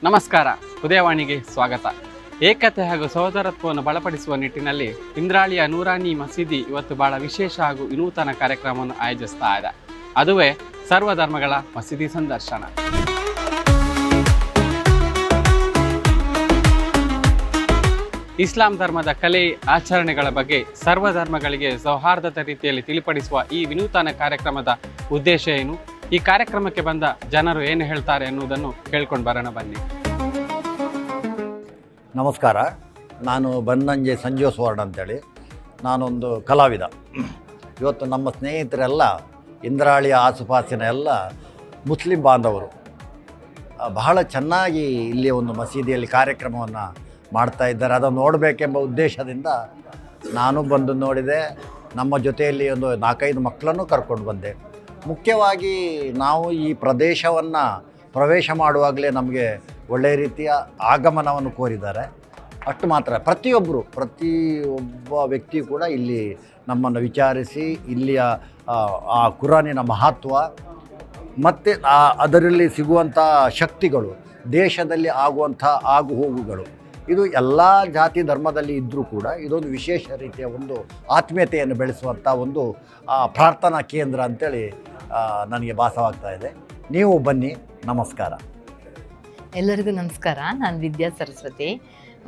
ನಮಸ್ಕಾರ, ಉದಯವಾಣಿಗೆ ಸ್ವಾಗತ. ಏಕತೆ ಹಾಗೂ ಸಹೋದರತ್ವವನ್ನು ಬಲಪಡಿಸುವ ನಿಟ್ಟಿನಲ್ಲಿ ಇಂದ್ರಾಳಿಯ ನೂರಾನಿ ಮಸೀದಿ ಇವತ್ತು ಬಹಳ ವಿಶೇಷ ಹಾಗೂ ವಿನೂತನ ಕಾರ್ಯಕ್ರಮವನ್ನು ಆಯೋಜಿಸ್ತಾ ಇದೆ. ಅದುವೇ ಸರ್ವಧರ್ಮಗಳ ಮಸೀದಿ ಸಂದರ್ಶನ. ಇಸ್ಲಾಂ ಧರ್ಮದ ಕಲೆ ಆಚರಣೆಗಳ ಬಗ್ಗೆ ಸರ್ವಧರ್ಮಗಳಿಗೆ ಸೌಹಾರ್ದದ ರೀತಿಯಲ್ಲಿ ತಿಳಿಪಡಿಸುವ ಈ ವಿನೂತನ ಕಾರ್ಯಕ್ರಮದ ಉದ್ದೇಶ ಏನು, ಈ ಕಾರ್ಯಕ್ರಮಕ್ಕೆ ಬಂದ ಜನರು ಏನು ಹೇಳ್ತಾರೆ ಎನ್ನುವುದನ್ನು ಕೇಳ್ಕೊಂಡು ಬರೋಣ ಬನ್ನಿ. ನಮಸ್ಕಾರ, ನಾನು ಬನ್ನಂಜೆ ಸಂಜೀವ ಸುವರ್ಣ ಅಂತೇಳಿ. ನಾನೊಂದು ಕಲಾವಿದ. ಇವತ್ತು ನಮ್ಮ ಸ್ನೇಹಿತರೆಲ್ಲ ಇಂದ್ರಾಳಿಯ ಆಸುಪಾಸಿನ ಎಲ್ಲ ಮುಸ್ಲಿಂ ಬಾಂಧವರು ಬಹಳ ಚೆನ್ನಾಗಿ ಇಲ್ಲಿ ಒಂದು ಮಸೀದಿಯಲ್ಲಿ ಕಾರ್ಯಕ್ರಮವನ್ನು ಮಾಡ್ತಾ ಇದ್ದಾರೆ. ಅದನ್ನು ನೋಡಬೇಕೆಂಬ ಉದ್ದೇಶದಿಂದ ನಾನು ಬಂದು ನೋಡಿದೆ. ನಮ್ಮ ಜೊತೆಯಲ್ಲಿ ಒಂದು 4-5 ಮಕ್ಕಳನ್ನು ಕರ್ಕೊಂಡು ಬಂದೆ. ಮುಖ್ಯವಾಗಿ ನಾವು ಈ ಪ್ರದೇಶವನ್ನು ಪ್ರವೇಶ ಮಾಡುವಾಗಲೇ ನಮಗೆ ಒಳ್ಳೆಯ ರೀತಿಯ ಆಗಮನವನ್ನು ಕೋರಿದ್ದಾರೆ. ಅಷ್ಟು ಮಾತ್ರ, ಪ್ರತಿಯೊಬ್ಬ ವ್ಯಕ್ತಿ ಕೂಡ ಇಲ್ಲಿ ನಮ್ಮನ್ನು ವಿಚಾರಿಸಿ ಇಲ್ಲಿಯ ಆ ಕುರಾನಿನ ಮಹತ್ವ ಮತ್ತು ಅದರಲ್ಲಿ ಸಿಗುವಂಥ ಶಕ್ತಿಗಳು, ದೇಶದಲ್ಲಿ ಆಗುವಂಥ ಆಗುಹೋಗುಗಳು, ಇದು ಎಲ್ಲ ಜಾತಿ ಧರ್ಮದಲ್ಲಿ ಇದ್ದರೂ ಕೂಡ ಇದೊಂದು ವಿಶೇಷ ರೀತಿಯ ಒಂದು ಆತ್ಮೀಯತೆಯನ್ನು ಬೆಳೆಸುವಂಥ ಒಂದು ಪ್ರಾರ್ಥನಾ ಕೇಂದ್ರ ಅಂತೇಳಿ ನನಗೆ ಭಾಸವಾಗ್ತಾ ಇದೆ. ನೀವು ಬನ್ನಿ. ನಮಸ್ಕಾರ. ಎಲ್ಲರಿಗೂ ನಮಸ್ಕಾರ. ನಾನು ವಿದ್ಯಾ ಸರಸ್ವತಿ,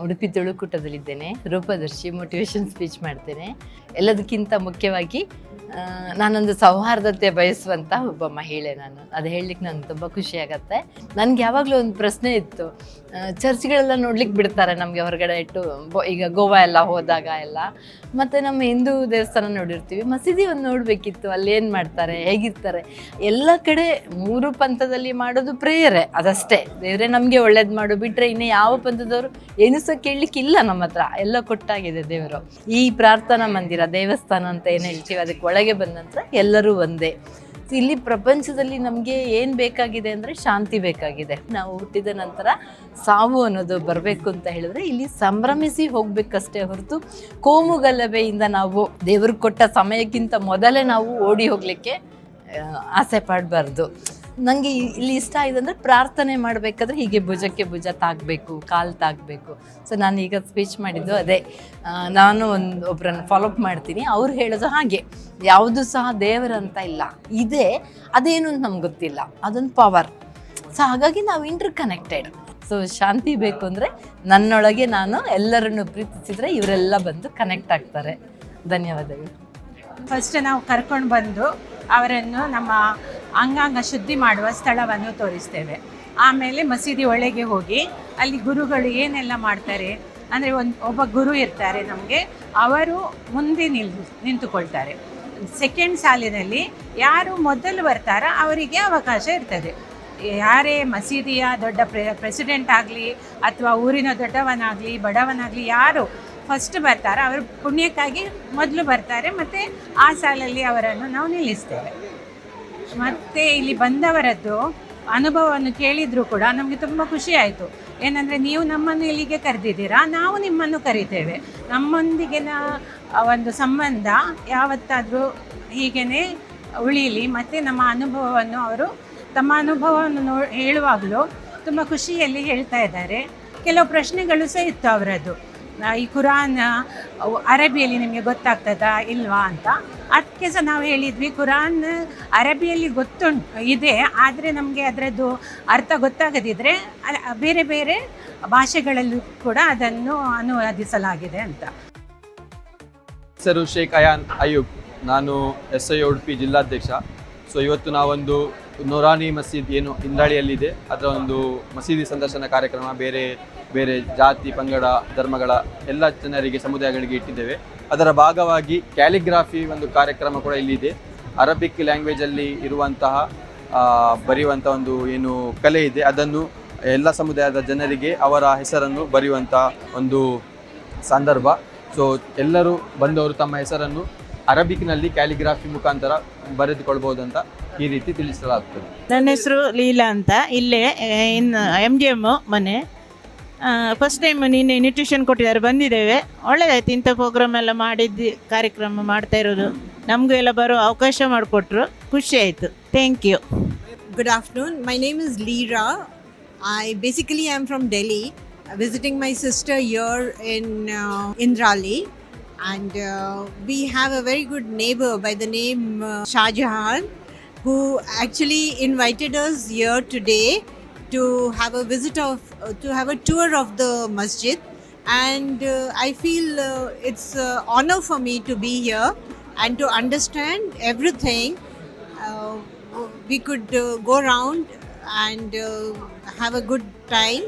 ಉಡುಪಿ ತುಳುಕೂಟದಲ್ಲಿದ್ದೇನೆ. ರೂಪದರ್ಶಿ, ಮೋಟಿವೇಶನ್ ಸ್ಪೀಚ್ ಮಾಡ್ತೇನೆ. ಎಲ್ಲದಕ್ಕಿಂತ ಮುಖ್ಯವಾಗಿ ನಾನೊಂದು ಸೌಹಾರ್ದತೆ ಬಯಸುವಂಥ ಒಬ್ಬ ಮಹಿಳೆ. ಅದು ಹೇಳಲಿಕ್ಕೆ ನನಗೆ ತುಂಬ ಖುಷಿಯಾಗತ್ತೆ. ನನಗೆ ಯಾವಾಗಲೂ ಒಂದು ಪ್ರಶ್ನೆ ಇತ್ತು, ಚರ್ಚ್ಗಳೆಲ್ಲ ನೋಡ್ಲಿಕ್ಕೆ ಬಿಡ್ತಾರೆ ನಮಗೆ ಹೊರಗಡೆ ಇಟ್ಟು, ಈಗ ಗೋವಾ ಎಲ್ಲ ಹೋದಾಗ ಎಲ್ಲ, ಮತ್ತು ನಮ್ಮ ಹಿಂದೂ ದೇವಸ್ಥಾನ ನೋಡಿರ್ತೀವಿ, ಮಸೀದಿ ಒಂದು ನೋಡಬೇಕಿತ್ತು, ಅಲ್ಲೇನು ಮಾಡ್ತಾರೆ, ಹೇಗಿರ್ತಾರೆ. ಎಲ್ಲ ಕಡೆ 3 ಪಂಥದಲ್ಲಿ ಮಾಡೋದು ಪ್ರೇಯರೇ, ಅದಷ್ಟೇ. ದೇವರೇ ನಮಗೆ ಒಳ್ಳೇದು ಮಾಡು ಬಿಟ್ಟರೆ ಇನ್ನು ಯಾವ ಪಂಥದವರು ಏನೂ ಸಹ ಕೇಳಲಿಕ್ಕಿಲ್ಲ ನಮ್ಮ ಹತ್ರ, ಎಲ್ಲ ಕೊಟ್ಟಾಗಿದೆ ದೇವರು. ಈ ಪ್ರಾರ್ಥನಾ ಮಂದಿರ, ದೇವಸ್ಥಾನ ಅಂತ ಏನು ಹೇಳ್ತೀವಿ, ಅದಕ್ಕೆ ಒಳಗೆ ಬಂದ ನಂತರ ಎಲ್ಲರೂ ಒಂದೇ. ಇಲ್ಲಿ ಪ್ರಪಂಚದಲ್ಲಿ ನಮಗೆ ಏನು ಬೇಕಾಗಿದೆ ಅಂದರೆ ಶಾಂತಿ ಬೇಕಾಗಿದೆ. ನಾವು ಹುಟ್ಟಿದ ನಂತರ ಸಾವು ಅನ್ನೋದು ಬರಬೇಕು ಅಂತ ಹೇಳಿದ್ರೆ ಇಲ್ಲಿ ಸಂಭ್ರಮಿಸಿ ಹೋಗಬೇಕಷ್ಟೇ ಹೊರತು ಕೋಮು ಗಲಭೆಯಿಂದ ನಾವು ದೇವರು ಕೊಟ್ಟ ಸಮಯಕ್ಕಿಂತ ಮೊದಲೇ ನಾವು ಓಡಿ ಹೋಗಲಿಕ್ಕೆ ಆಸೆ ಪಡಬಾರ್ದು. ನನಗೆ ಇಲ್ಲಿ ಇಷ್ಟ ಆಗಿದೆ ಅಂದರೆ ಪ್ರಾರ್ಥನೆ ಮಾಡಬೇಕಾದ್ರೆ ಹೀಗೆ ಭುಜಕ್ಕೆ ಭುಜ ತಾಗಬೇಕು, ಕಾಲು ತಾಗಬೇಕು. ಸೊ ನಾನು ಈಗ ಸ್ಪೀಚ್ ಮಾಡಿದ್ದು ಅದೇ. ನಾನು ಒಬ್ಬರನ್ನು ಫಾಲೋಅಪ್ ಮಾಡ್ತೀನಿ, ಅವ್ರು ಹೇಳೋದು ಹಾಗೆ, ಯಾವುದು ಸಹ ದೇವರಂತ ಇಲ್ಲ, ಇದೆ, ಅದೇನು ಅಂತ ನಮ್ಗೆ ಗೊತ್ತಿಲ್ಲ, ಅದೊಂದು ಪವರ್. ಸೊ ಹಾಗಾಗಿ ನಾವು ಇಂಟರ್ ಕನೆಕ್ಟೆಡ್. ಸೊ ಶಾಂತಿ ಬೇಕು ಅಂದರೆ ನನ್ನೊಳಗೆ ನಾನು ಎಲ್ಲರನ್ನು ಪ್ರೀತಿಸಿದರೆ ಇವರೆಲ್ಲ ಬಂದು ಕನೆಕ್ಟ್ ಆಗ್ತಾರೆ. ಧನ್ಯವಾದಗಳು. ಫಸ್ಟ್ ನಾವು ಕರ್ಕೊಂಡು ಬಂದು ಅವರನ್ನು ನಮ್ಮ ಅಂಗಾಂಗ ಶುದ್ಧಿ ಮಾಡುವ ಸ್ಥಳವನ್ನು ತೋರಿಸ್ತೇವೆ. ಆಮೇಲೆ ಮಸೀದಿ ಒಳಗೆ ಹೋಗಿ ಅಲ್ಲಿ ಗುರುಗಳು ಏನೆಲ್ಲ ಮಾಡ್ತಾರೆ ಅಂದರೆ ಒಬ್ಬ ಗುರು ಇರ್ತಾರೆ ನಮಗೆ, ಅವರು ಮುಂದೆ ನಿಂತುಕೊಳ್ತಾರೆ. ಸೆಕೆಂಡ್ ಸಾಲಿನಲ್ಲಿ ಯಾರು ಮೊದಲು ಬರ್ತಾರೋ ಅವರಿಗೆ ಅವಕಾಶ ಇರ್ತದೆ. ಯಾರೇ ಮಸೀದಿಯ ದೊಡ್ಡ ಪ್ರೆಸಿಡೆಂಟ್ ಆಗಲಿ ಅಥವಾ ಊರಿನ ದೊಡ್ಡವನಾಗಲಿ ಬಡವನಾಗಲಿ ಯಾರು ಫಸ್ಟ್ ಬರ್ತಾರೆ ಅವರು ಪುಣ್ಯಕ್ಕಾಗಿ ಮೊದಲು ಬರ್ತಾರೆ, ಮತ್ತು ಆ ಸಾಲಲ್ಲಿ ಅವರನ್ನು ನಾವು ನಿಲ್ಲಿಸ್ತೇವೆ. ಮತ್ತು ಇಲ್ಲಿ ಬಂದವರದ್ದು ಅನುಭವವನ್ನು ಕೇಳಿದರೂ ಕೂಡ ನಮಗೆ ತುಂಬ ಖುಷಿ ಆಯಿತು. ಏನಂದರೆ ನೀವು ನಮ್ಮನ್ನು ಇಲ್ಲಿಗೆ ಕರೆದಿದ್ದೀರಾ, ನಾವು ನಿಮ್ಮನ್ನು ಕರಿತೇವೆ. ನಮ್ಮೊಂದಿಗಿನ ಒಂದು ಸಂಬಂಧ ಯಾವತ್ತಾದರೂ ಹೀಗೇ ಉಳೀಲಿ. ಮತ್ತು ನಮ್ಮ ಅನುಭವವನ್ನು ಅವರು ತಮ್ಮ ಅನುಭವವನ್ನು ಹೇಳುವಾಗಲೂ ತುಂಬ ಖುಷಿಯಲ್ಲಿ ಹೇಳ್ತಾ ಇದ್ದಾರೆ. ಕೆಲವು ಪ್ರಶ್ನೆಗಳು ಸಹ ಇತ್ತು ಅವರದ್ದು. ಈ ಕುರಾನ್ ಅರಬಿಯಲ್ಲಿ ನಿಮಗೆ ಗೊತ್ತಾಗ್ತದಾ ಇಲ್ವಾ ಅಂತ. ಅದಕ್ಕೆ ಸಹ ನಾವು ಹೇಳಿದ್ವಿ, ಕುರಾನ್ ಅರಬಿಯಲ್ಲಿ ಇದೆ, ಆದರೆ ನಮಗೆ ಅದರದ್ದು ಅರ್ಥ ಗೊತ್ತಾಗದಿದ್ದರೆ ಬೇರೆ ಬೇರೆ ಭಾಷೆಗಳಲ್ಲೂ ಕೂಡ ಅದನ್ನು ಅನುವಾದಿಸಲಾಗಿದೆ ಅಂತ. ಹೆಸರು ಶೇಖ್ ಅಯಾನ್ ಅಯ್ಯೂಬ್, ನಾನು SI ಉಡುಪಿ ಜಿಲ್ಲಾಧ್ಯಕ್ಷ. ಸೊ ಇವತ್ತು ನಾವೊಂದು ನೂರಾನಿ ಮಸೀದ್ ಏನು ಇಂದ್ರಾಳಿಯಲ್ಲಿದೆ ಅದರ ಒಂದು ಮಸೀದಿ ಸಂದರ್ಶನ ಕಾರ್ಯಕ್ರಮ ಬೇರೆ ಬೇರೆ ಜಾತಿ ಪಂಗಡ ಧರ್ಮಗಳ ಎಲ್ಲ ಜನರಿಗೆ ಸಮುದಾಯಗಳಿಗೆ ಇಟ್ಟಿದ್ದೇವೆ. ಅದರ ಭಾಗವಾಗಿ ಕ್ಯಾಲಿಗ್ರಾಫಿ ಒಂದು ಕಾರ್ಯಕ್ರಮ ಕೂಡ ಇಲ್ಲಿದೆ. ಅರಬಿಕ್ ಲ್ಯಾಂಗ್ವೇಜಲ್ಲಿ ಇರುವಂತಹ ಬರೆಯುವಂಥ ಒಂದು ಏನು ಕಲೆ ಇದೆ ಅದನ್ನು ಎಲ್ಲ ಸಮುದಾಯದ ಜನರಿಗೆ ಅವರ ಹೆಸರನ್ನು ಬರೆಯುವಂಥ ಒಂದು ಸಂದರ್ಭ. ಸೊ ಎಲ್ಲರೂ ಬಂದವರು ತಮ್ಮ ಹೆಸರನ್ನು ಅರಬಿಕ್ನಲ್ಲಿ ಕ್ಯಾಲಿಗ್ರಾಫಿ ಮುಖಾಂತರ ಬರೆದುಕೊಳ್ಬೋದಂತ ಈ ರೀತಿ ತಿಳಿಸಲಾಗ್ತದೆ. ನನ್ನ ಹೆಸರು ಲೀಲಾ ಅಂತ, ಇಲ್ಲೇ MGM ಮನೆ. ಫಸ್ಟ್ ಟೈಮ್ ನೀನು ನ್ಯೂಟ್ರಿಷನ್ ಕೊಟ್ಟಿದ್ದಾರೆ, ಬಂದಿದ್ದೇವೆ. ಒಳ್ಳೆಯದಾಯ್ತು, ಇಂಥ ಪ್ರೋಗ್ರಾಮ್ ಎಲ್ಲ ಮಾಡಿದ್ದು ಕಾರ್ಯಕ್ರಮ ಮಾಡ್ತಾ ಇರೋದು. ನಮಗೂ ಎಲ್ಲ ಬರೋ ಅವಕಾಶ ಮಾಡಿಕೊಟ್ರು, ಖುಷಿ ಆಯಿತು. Thank you. Good afternoon. My name is Leera. I basically am from Delhi, visiting my sister here in Indrali, and we have a very good neighbor by the name Shah Jahan, who actually invited us here today to have a to have a tour of the masjid, and I feel it's an honor for me to be here and to understand everything. Uh, we could go around and have a good time,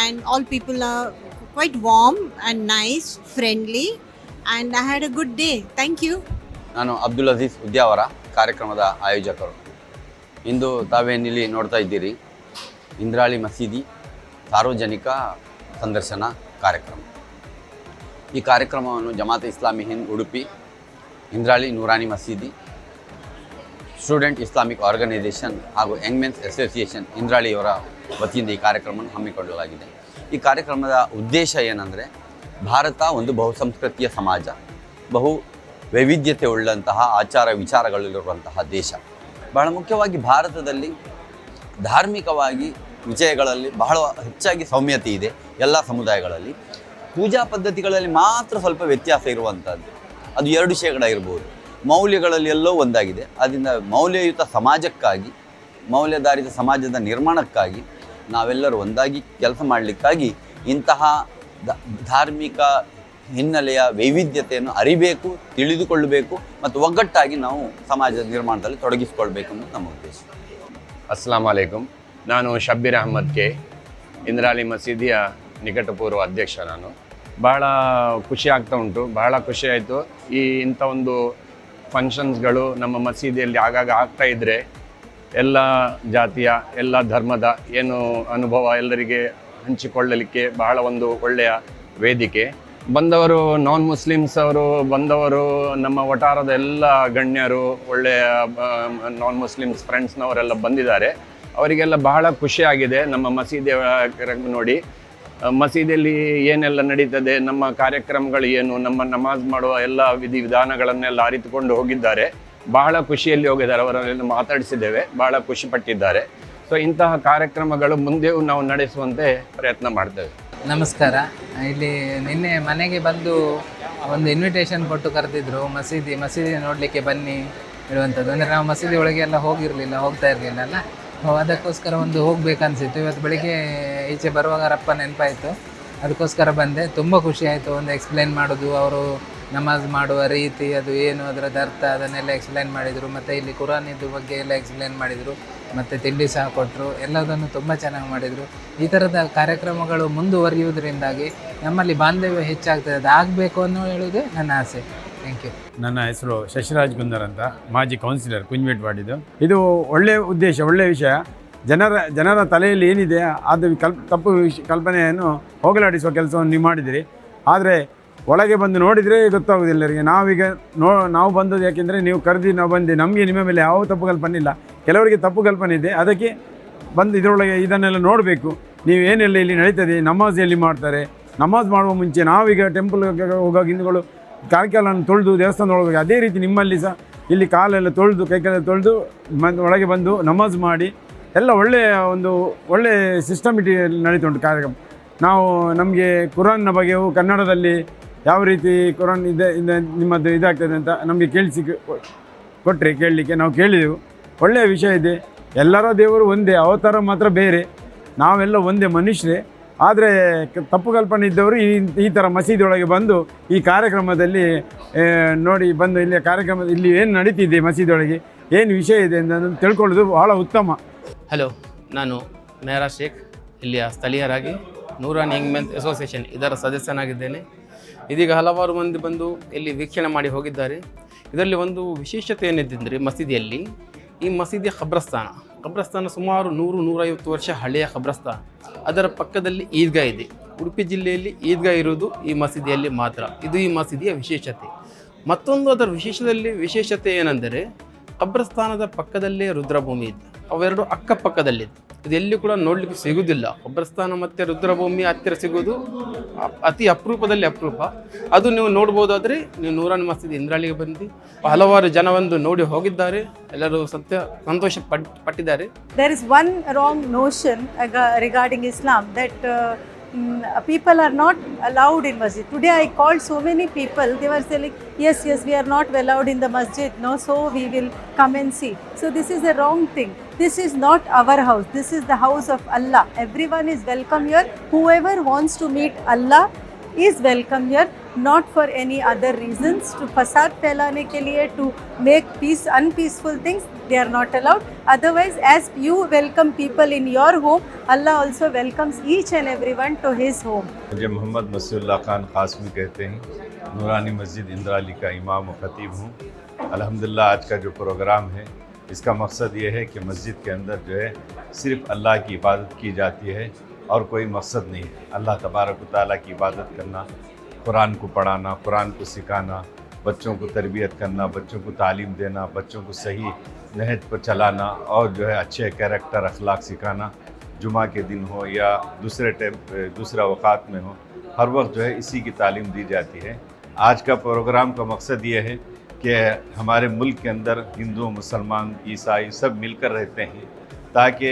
and all people are quite warm and nice, friendly, and I had a good day. Thank you. ನಾನು ಅಬ್ದುಲ್ ಅಜೀಜ್ ಉದ್ಯಾವರ, ಕಾರ್ಯಕ್ರಮದ ಆಯೋಜಕರು. ಇಂದು ತಾವೇನಿಲ್ಲಿ ನೋಡ್ತಾ ಇದ್ದೀರಿ ಇಂದ್ರಾಳಿ ಮಸೀದಿ ಸಾರ್ವಜನಿಕ ಸಂದರ್ಶನ ಕಾರ್ಯಕ್ರಮ. ಈ ಕಾರ್ಯಕ್ರಮವನ್ನು ಜಮಾತ್ ಇಸ್ಲಾಮಿ ಹಿಂದ್ ಉಡುಪಿ, ಇಂದ್ರಾಳಿ ನೂರಾನಿ ಮಸೀದಿ, ಸ್ಟೂಡೆಂಟ್ ಇಸ್ಲಾಮಿಕ್ ಆರ್ಗನೈಸೇಷನ್ ಹಾಗೂ ಯಂಗ್ ಮೆನ್ಸ್ ಅಸೋಸಿಯೇಷನ್ ಇಂದ್ರಾಳಿಯವರ ವತಿಯಿಂದ ಈ ಕಾರ್ಯಕ್ರಮವನ್ನು ಹಮ್ಮಿಕೊಳ್ಳಲಾಗಿದೆ. ಈ ಕಾರ್ಯಕ್ರಮದ ಉದ್ದೇಶ ಏನಂದರೆ, ಭಾರತ ಒಂದು ಬಹುಸಂಸ್ಕೃತಿಯ ಸಮಾಜ, ಬಹು ವೈವಿಧ್ಯತೆ ಉಳ್ಳಂತಹ ಆಚಾರ ವಿಚಾರಗಳಿರುವಂತಹ ದೇಶ. ಬಹಳ ಮುಖ್ಯವಾಗಿ ಭಾರತದಲ್ಲಿ ಧಾರ್ಮಿಕವಾಗಿ ವಿಷಯಗಳಲ್ಲಿ ಬಹಳ ಹೆಚ್ಚಾಗಿ ಸೌಮ್ಯತೆ ಇದೆ. ಎಲ್ಲ ಸಮುದಾಯಗಳಲ್ಲಿ ಪೂಜಾ ಪದ್ಧತಿಗಳಲ್ಲಿ ಮಾತ್ರ ಸ್ವಲ್ಪ ವ್ಯತ್ಯಾಸ ಇರುವಂಥದ್ದು. ಅದು 2 ಶೇಕಡ ಇರ್ಬೋದು. ಮೌಲ್ಯಗಳಲ್ಲಿ ಎಲ್ಲೋ ಒಂದಾಗಿದೆ. ಅದರಿಂದ ಮೌಲ್ಯಯುತ ಸಮಾಜಕ್ಕಾಗಿ, ಮೌಲ್ಯಾಧಾರಿತ ಸಮಾಜದ ನಿರ್ಮಾಣಕ್ಕಾಗಿ ನಾವೆಲ್ಲರೂ ಒಂದಾಗಿ ಕೆಲಸ ಮಾಡಲಿಕ್ಕಾಗಿ ಇಂತಹ ಧಾರ್ಮಿಕ ಹಿನ್ನೆಲೆಯ ವೈವಿಧ್ಯತೆಯನ್ನು ಅರಿಬೇಕು, ತಿಳಿದುಕೊಳ್ಳಬೇಕು ಮತ್ತು ಒಗ್ಗಟ್ಟಾಗಿ ನಾವು ಸಮಾಜದ ನಿರ್ಮಾಣದಲ್ಲಿ ತೊಡಗಿಸಿಕೊಳ್ಬೇಕು ಅನ್ನೋದು ನಮ್ಮ ಉದ್ದೇಶ. ಅಸ್ಸಲಾಂ ವಲೈಕುಮ್. ನಾನು ಶಬ್ಬೀರ್ ಅಹಮದ್ ಕೆ, ಇಂದ್ರಾಳಿ ಮಸೀದಿಯ ನಿಕಟಪೂರ್ವ ಅಧ್ಯಕ್ಷ. ನಾನು ಭಾಳ ಖುಷಿ ಆಗ್ತಾ ಉಂಟು, ಬಹಳ ಖುಷಿ ಆಯಿತು. ಇಂಥ ಒಂದು ಫಂಕ್ಷನ್ಸ್ಗಳು ನಮ್ಮ ಮಸೀದಿಯಲ್ಲಿ ಆಗಾಗ ಆಗ್ತಾ ಇದ್ದರೆ ಎಲ್ಲ ಜಾತಿಯ, ಎಲ್ಲ ಧರ್ಮದ ಏನು ಅನುಭವ ಎಲ್ಲರಿಗೆ ಹಂಚಿಕೊಳ್ಳಲಿಕ್ಕೆ ಬಹಳ ಒಂದು ಒಳ್ಳೆಯ ವೇದಿಕೆ. ಬಂದವರು ನಾನ್ ಮುಸ್ಲಿಮ್ಸ್ ಅವರು ಬಂದವರು, ನಮ್ಮ ವಟಾರದ ಎಲ್ಲ ಗಣ್ಯರು, ಒಳ್ಳೆಯ ನಾನ್ ಮುಸ್ಲಿಮ್ಸ್ ಫ್ರೆಂಡ್ಸ್ನವರೆಲ್ಲ ಬಂದಿದ್ದಾರೆ. ಅವರಿಗೆಲ್ಲ ಬಹಳ ಖುಷಿಯಾಗಿದೆ ನಮ್ಮ ಮಸೀದಿಯ ನೋಡಿ. ಮಸೀದಿಯಲ್ಲಿ ಏನೆಲ್ಲ ನಡೀತದೆ, ನಮ್ಮ ಕಾರ್ಯಕ್ರಮಗಳು ಏನು, ನಮ್ಮ ನಮಾಜ್ ಮಾಡುವ ಎಲ್ಲ ವಿಧಿವಿಧಾನಗಳನ್ನೆಲ್ಲ ಅರಿತುಕೊಂಡು ಹೋಗಿದ್ದಾರೆ. ಬಹಳ ಖುಷಿಯಲ್ಲಿ ಹೋಗಿದ್ದಾರೆ. ಅವರನ್ನೆಲ್ಲ ಮಾತಾಡಿಸಿದ್ದೇವೆ, ಬಹಳ ಖುಷಿಪಟ್ಟಿದ್ದಾರೆ. ಸೊ ಇಂತಹ ಕಾರ್ಯಕ್ರಮಗಳು ಮುಂದೆಯೂ ನಾವು ನಡೆಸುವಂತೆ ಪ್ರಯತ್ನ ಮಾಡ್ತೇವೆ. ನಮಸ್ಕಾರ. ಇಲ್ಲಿ ನಿನ್ನೆ ಮನೆಗೆ ಬಂದು ಒಂದು ಇನ್ವಿಟೇಷನ್ ಕೊಟ್ಟು ಕರೆದಿದ್ರು, ಮಸೀದಿ ನೋಡಲಿಕ್ಕೆ ಬನ್ನಿ ಹೇಳುವಂಥದ್ದು. ಅಂದರೆ ನಾವು ಮಸೀದಿ ಒಳಗೆ ಎಲ್ಲ ಹೋಗ್ತಾ ಇರಲಿಲ್ಲ ಅಲ್ಲ, ಅದಕ್ಕೋಸ್ಕರ ಒಂದು ಹೋಗ್ಬೇಕನ್ಸಿತ್ತು. ಇವತ್ತು ಬೆಳಿಗ್ಗೆ ಈಚೆ ಬರುವಾಗ ರಪ್ಪ ನೆನಪಾಯಿತು, ಅದಕ್ಕೋಸ್ಕರ ಬಂದೆ. ತುಂಬ ಖುಷಿ ಆಯಿತು. ಒಂದು ಎಕ್ಸ್ಪ್ಲೈನ್ ಮಾಡೋದು, ಅವರು ನಮಾಜ್ ಮಾಡುವ ರೀತಿ, ಅದು ಏನು ಅದರದ್ದು ಅರ್ಥ, ಅದನ್ನೆಲ್ಲ ಎಕ್ಸ್ಪ್ಲೈನ್ ಮಾಡಿದರು. ಮತ್ತು ಇಲ್ಲಿ ಕುರಾನಿದ್ದು ಬಗ್ಗೆ ಎಲ್ಲ ಎಕ್ಸ್ಪ್ಲೈನ್ ಮಾಡಿದರು, ಮತ್ತು ತಿಂಡಿ ಸಹ ಕೊಟ್ಟರು. ಎಲ್ಲದನ್ನು ತುಂಬ ಚೆನ್ನಾಗಿ ಮಾಡಿದರು. ಈ ಥರದ ಕಾರ್ಯಕ್ರಮಗಳು ಮುಂದುವರಿಯುವುದರಿಂದಾಗಿ ನಮ್ಮಲ್ಲಿ ಬಾಂಧವ್ಯ ಹೆಚ್ಚಾಗ್ತದೆ. ಅದು ಆಗಬೇಕು ಅನ್ನೋ ಹೇಳೋದೇ ನನ್ನ ಆಸೆ. Thank you. ನನ್ನ ಹೆಸರು ಶಶಿರಾಜ್ ಗುಂದರ್ ಅಂತ, ಮಾಜಿ ಕೌನ್ಸಿಲರ್ ಕುಂಜ್ಮೇಟ್ ವಾರ್ಡಿದ್ದು. ಇದು ಒಳ್ಳೆಯ ಉದ್ದೇಶ, ಒಳ್ಳೆಯ ವಿಷಯ. ಜನರ ತಲೆಯಲ್ಲಿ ಏನಿದೆ ಅದು ತಪ್ಪು ಕಲ್ಪನೆಯನ್ನು ಹೋಗಲಾಡಿಸುವ ಕೆಲಸವನ್ನು ನೀವು ಮಾಡಿದಿರಿ. ಆದರೆ ಒಳಗೆ ಬಂದು ನೋಡಿದರೆ ಗೊತ್ತಾಗೋದಿಲ್ಲ ಎಲ್ಲರಿಗೆ. ನಾವೀಗ ನಾವು ಬಂದದ್ದು ಯಾಕೆಂದರೆ ನೀವು ಕರೆದು ನಾವು ಬಂದೆ, ನಮಗೆ ನಿಮ್ಮ ಮೇಲೆ ಯಾವ ತಪ್ಪು ಕಲ್ಪನೆ ಇಲ್ಲ. ಕೆಲವರಿಗೆ ತಪ್ಪು ಕಲ್ಪನೆ ಇದೆ, ಅದಕ್ಕೆ ಬಂದು ಇದರೊಳಗೆ ಇದನ್ನೆಲ್ಲ ನೋಡಬೇಕು. ನೀವು ಏನೆಲ್ಲ ಇಲ್ಲಿ ನಡೀತದೆ, ನಮಾಜ್ ಎಲ್ಲಿ ಮಾಡ್ತಾರೆ, ನಮಾಜ್ ಮಾಡುವ ಮುಂಚೆ ನಾವೀಗ ಟೆಂಪಲ್ಗೆ ಹೋಗೋ ಹಿಂದುಗಳು ಕಾಲ್ಕಾಲನ್ನು ತೊಳೆದು ದೇವಸ್ಥಾನ ಒಳಗೆ, ಅದೇ ರೀತಿ ನಿಮ್ಮಲ್ಲಿ ಸಹ ಇಲ್ಲಿ ಕಾಲೆಲ್ಲ ತೊಳೆದು ಕೈಕಾಲೆಲ್ಲ ತೊಳೆದು ಒಳಗೆ ಬಂದು ನಮಾಜ್ ಮಾಡಿ ಎಲ್ಲ ಒಳ್ಳೆಯ ಸಿಸ್ಟಮಿಟಿಯಲ್ಲಿ ನಡೀತುಂಟು ಕಾರ್ಯಕ್ರಮ. ನಾವು ನಮಗೆ ಕುರಾನ್ನ ಬಗ್ಗೆಯೂ ಕನ್ನಡದಲ್ಲಿ ಯಾವ ರೀತಿ ಕುರಾನ್ ನಿಮ್ಮದು ಇದಾಗ್ತದೆ ಅಂತ ನಮಗೆ ಕೊಟ್ಟರೆ ಕೇಳಲಿಕ್ಕೆ ನಾವು ಕೇಳಿದೆವು. ಒಳ್ಳೆಯ ವಿಷಯ ಇದೆ. ಎಲ್ಲರ ದೇವರು ಒಂದೇ, ಅವತಾರ ಮಾತ್ರ ಬೇರೆ. ನಾವೆಲ್ಲ ಒಂದೇ ಮನುಷ್ಯರೇ. ಆದರೆ ತಪ್ಪು ಕಲ್ಪನೆ ಇದ್ದವರು ಈ ಥರ ಮಸೀದಿ ಒಳಗೆ ಬಂದು ಈ ಕಾರ್ಯಕ್ರಮದಲ್ಲಿ ನೋಡಿ ಬಂದು ಇಲ್ಲಿ ಏನು ನಡೀತಿದೆ, ಮಸೀದಿ ಒಳಗೆ ಏನು ವಿಷಯ ಇದೆ ಅಂತ ತಿಳ್ಕೊಳ್ಳೋದು ಬಹಳ ಉತ್ತಮ. ಹಲೋ, ನಾನು ಮೆಹರಾ ಶೇಖ್, ಇಲ್ಲಿಯ ಸ್ಥಳೀಯರಾಗಿ ನೂರಾನಿ ಯಂಗ್ ಮೆನ್ಸ್ ಅಸೋಸಿಯೇಷನ್ ಇದರ ಸದಸ್ಯನಾಗಿದ್ದೇನೆ. ಇದೀಗ ಹಲವಾರು ಮಂದಿ ಬಂದು ಇಲ್ಲಿ ವೀಕ್ಷಣೆ ಮಾಡಿ ಹೋಗಿದ್ದಾರೆ. ಇದರಲ್ಲಿ ಒಂದು ವಿಶೇಷತೆ ಏನಿದೆ ಮಸೀದಿಯಲ್ಲಿ, ಈ ಮಸೀದಿಯ ಖಬ್ರಸ್ತಾನ ಸುಮಾರು 100-150 ವರ್ಷ ಹಳೆಯ ಖಬ್ರಸ್ತಾನ. ಅದರ ಪಕ್ಕದಲ್ಲಿ ಈದ್ಗಾ ಇದೆ. ಉಡುಪಿ ಜಿಲ್ಲೆಯಲ್ಲಿ ಈದ್ಗಾ ಇರುವುದು ಈ ಮಸೀದಿಯಲ್ಲಿ ಮಾತ್ರ. ಇದು ಈ ಮಸೀದಿಯ ವಿಶೇಷತೆ. ಮತ್ತೊಂದು ಅದರ ವಿಶೇಷತೆ ಏನೆಂದರೆ, ಖಬ್ರಸ್ತಾನದ ಪಕ್ಕದಲ್ಲೇ ರುದ್ರಭೂಮಿ ಇದೆ. ಅವೆರಡು ಅಕ್ಕಪಕ್ಕದಲ್ಲಿದೆ. ಇದೆಲ್ಲಿ ಕೂಡ ನೋಡಲಿಕ್ಕೆ ಸಿಗುವುದಿಲ್ಲ. ಕಬ್ರಸ್ಥಾನ ಮತ್ತು ರುದ್ರಭೂಮಿ ಹತ್ತಿರ ಸಿಗೋದು ಅತಿ ಅಪರೂಪದಲ್ಲಿ ಅಪರೂಪ. ಅದು ನೀವು ನೋಡ್ಬೋದಾದರೆ ನೀವು ನೂರಾನಿ ಮಸೀದಿ ಇಂದ್ರಾಳಿಗೆ ಬಂದು ಹಲವಾರು ಜನ ಒಂದು ನೋಡಿ ಹೋಗಿದ್ದಾರೆ, ಎಲ್ಲರೂ ಸಂತೋಷ ಪಟ್ಟಿದ್ದಾರೆ. There is one wrong notion regarding Islam that people are not allowed in masjid. Today I called so many people, they were saying yes we are not allowed in the masjid, no, so we will come and see. So this is a wrong thing. This is not our house, this is the house of Allah. Everyone is welcome here. Whoever wants to meet Allah is welcome here, not for any other reasons. To fasad फैलाने के लिए, to make unpeaceful things, they are not allowed. Otherwise, as you welcome people in your home, Allah also welcomes each and everyone to his home. मुझे मोहम्मद मसीहुल्लाह खान कासमी कहते हैं, नूरानी मस्जिद इंद्राली का इमाम व खतीब हूँ। अल्हम्दुलिल्लाह आज का जो प्रोग्राम है इसका मकसद ये है कि मस्जिद के अंदर जो है सिर्फ अल्लाह की इबादत की जाती है और कोई मकसद नहीं है। अल्लाह तबारक व तआला की इबादत करना, कुरान को पढ़ाना, कुरान को सिखाना, बच्चों को तरबियत करना, बच्चों को तालीम देना, बच्चों को सही नहज पर चलाना और जो है अच्छे कैरेक्टर अखलाक सिखाना, जुमा के दिन हो या दूसरा वक़ात में हो, हर वक्त जो है इसी की तालीम दी जाती है। आज का प्रोग्राम का मकसद ये है कि हमारे मुल्क के अंदर हिंदू, मुसलमान, ईसाई सब मिलकर रहते हैं, ताकि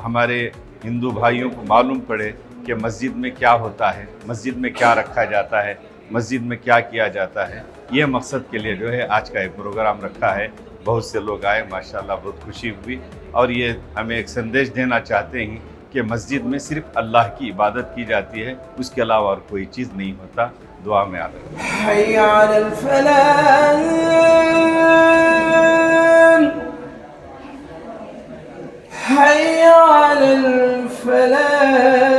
हमारे हिंदू भाइयों को मालूम पड़े कि मस्जिद में क्या होता है, मस्जिद में क्या रखा जाता है, मस्जिद में क्या किया जाता है। ये मकसद के लिए जो है आज का एक प्रोग्राम रखा है। बहुत से लोग आए, माशाल्लाह बहुत खुशी हुई और ये हमें एक संदेश देना चाहते हैं कि मस्जिद में सिर्फ अल्लाह की इबादत की जाती है, उसके अलावा और कोई चीज़ नहीं होता। दुआ में याद रखें। حي على الفلاح